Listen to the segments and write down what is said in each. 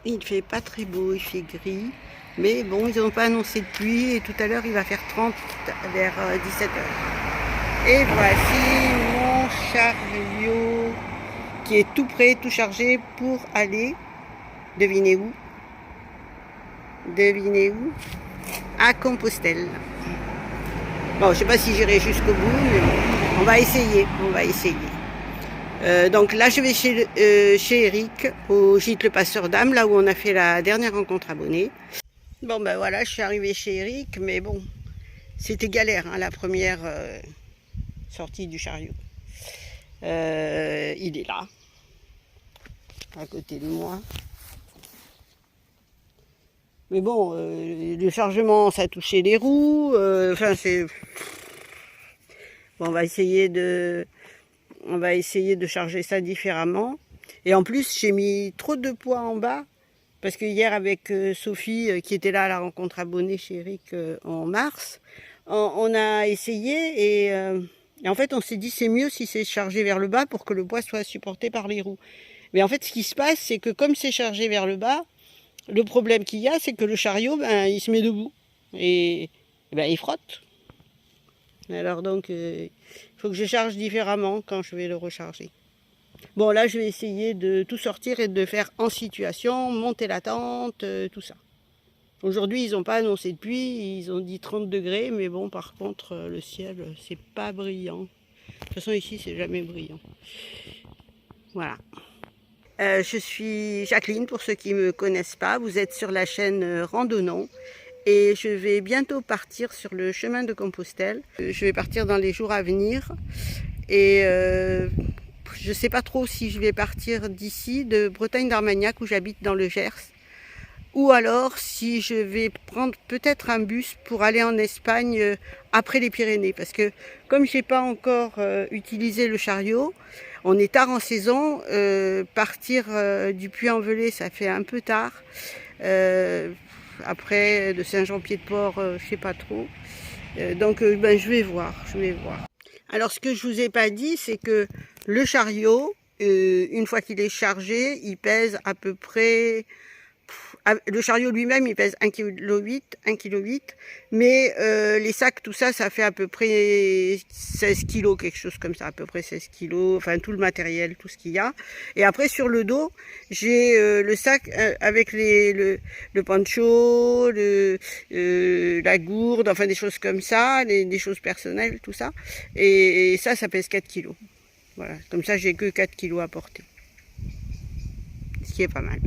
Il fait pas très beau, il fait gris. Mais bon, ils n'ont pas annoncé de pluie et tout à l'heure il va faire 30 vers 17 h. Et voici mon chariot qui est tout prêt, tout chargé pour aller, devinez où? Devinez où? À Compostelle. Bon, je sais pas si j'irai jusqu'au bout, mais bon, on va essayer, on va essayer. Donc là, je vais chez Eric, au gîte Le Passeur d'Âme, là où on a fait la dernière rencontre abonnée. Bon, ben voilà, je suis arrivée chez Eric, mais bon, c'était galère, hein, la première sortie du chariot. Il est là, à côté de moi. Mais bon, le chargement, ça a touché les roues. Enfin, c'est... Bon, on va essayer de charger ça différemment. Et en plus, j'ai mis trop de poids en bas. Parce que hier, avec Sophie, qui était là à la rencontre abonnée chez Eric en mars, on a essayé et en fait, on s'est dit c'est mieux si c'est chargé vers le bas pour que le poids soit supporté par les roues. Mais en fait, ce qui se passe, c'est que comme c'est chargé vers le bas, le problème qu'il y a, c'est que le chariot, il se met debout et il frotte. Alors donc, il faut que je charge différemment quand je vais le recharger. Bon, là, je vais essayer de tout sortir et de faire en situation, monter la tente, tout ça. Aujourd'hui, ils n'ont pas annoncé de pluie, ils ont dit 30 degrés, mais bon, par contre, le ciel, c'est pas brillant. De toute façon, ici, c'est jamais brillant. Voilà. Je suis Jacqueline, pour ceux qui ne me connaissent pas. Vous êtes sur la chaîne Randonnons. Et je vais bientôt partir sur le chemin de Compostelle. Je vais partir dans les jours à venir. Et je ne sais pas trop si je vais partir d'ici, de Bretagne d'Armagnac, où j'habite dans le Gers. Ou alors si je vais prendre peut-être un bus pour aller en Espagne après les Pyrénées. Parce que comme je n'ai pas encore utilisé le chariot, on est tard en saison. Partir du Puy-en-Velay, ça fait un peu tard. Après, de Saint-Jean-Pied-de-Port, je ne sais pas trop. Donc je vais voir. Alors ce que je vous ai pas dit, c'est que le chariot, une fois qu'il est chargé, il pèse à peu près... Le chariot lui-même, il pèse 1,8 kg, mais les sacs, tout ça, ça fait à peu près 16 kg, quelque chose comme ça, à peu près 16 kg, enfin tout le matériel, tout ce qu'il y a. Et après, sur le dos, j'ai le sac avec le poncho, la gourde, enfin des choses comme ça, des choses personnelles, tout ça. Et ça pèse 4 kg. Voilà, comme ça, j'ai que 4 kg à porter, ce qui est pas mal.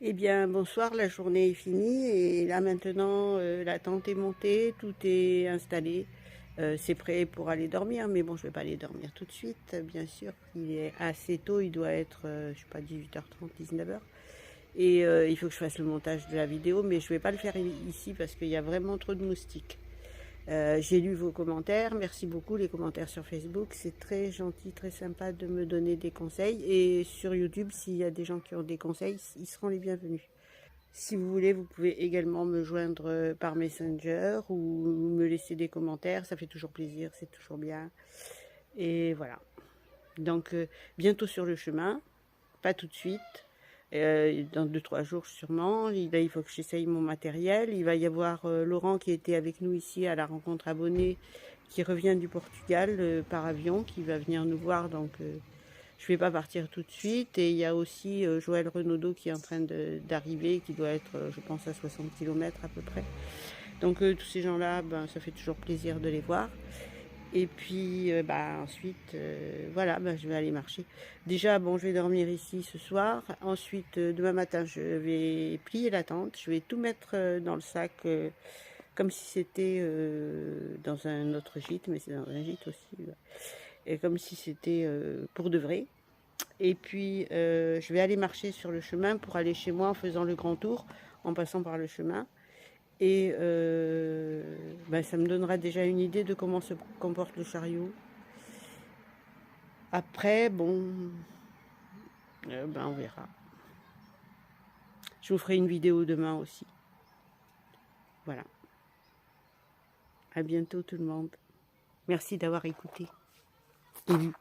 Eh bien, bonsoir, la journée est finie et là maintenant, la tente est montée, tout est installé. C'est prêt pour aller dormir, mais bon, je ne vais pas aller dormir tout de suite, bien sûr. Il est assez tôt, il doit être, je sais pas, 18h30, 19h. Et il faut que je fasse le montage de la vidéo, mais je ne vais pas le faire ici parce qu'il y a vraiment trop de moustiques. J'ai lu vos commentaires, merci beaucoup les commentaires sur Facebook, c'est très gentil, très sympa de me donner des conseils. Et sur YouTube, s'il y a des gens qui ont des conseils, ils seront les bienvenus. Si vous voulez, vous pouvez également me joindre par Messenger ou me laisser des commentaires, ça fait toujours plaisir, c'est toujours bien. Et voilà. Donc bientôt sur le chemin, pas tout de suite, dans 2-3 jours sûrement. Là, il faut que j'essaye mon matériel. Il va y avoir Laurent qui était avec nous ici à la rencontre abonnée, qui revient du Portugal par avion, qui va venir nous voir. Donc je vais pas partir tout de suite. Et il y a aussi Joël Renaudot qui est en train d'arriver, qui doit être, je pense, à 60 km à peu près. Donc tous ces gens-là, ben, ça fait toujours plaisir de les voir. Et puis ensuite, voilà, je vais aller marcher. Déjà, bon, je vais dormir ici ce soir. Ensuite, demain matin, je vais plier la tente. Je vais tout mettre dans le sac, comme si c'était dans un autre gîte, mais c'est dans un gîte aussi. Et comme si c'était pour de vrai. Et puis, je vais aller marcher sur le chemin pour aller chez moi en faisant le grand tour, en passant par le chemin. Et ça me donnera déjà une idée de comment se comporte le chariot. Après, bon, on verra. Je vous ferai une vidéo demain aussi. Voilà. À bientôt tout le monde. Merci d'avoir écouté et lu.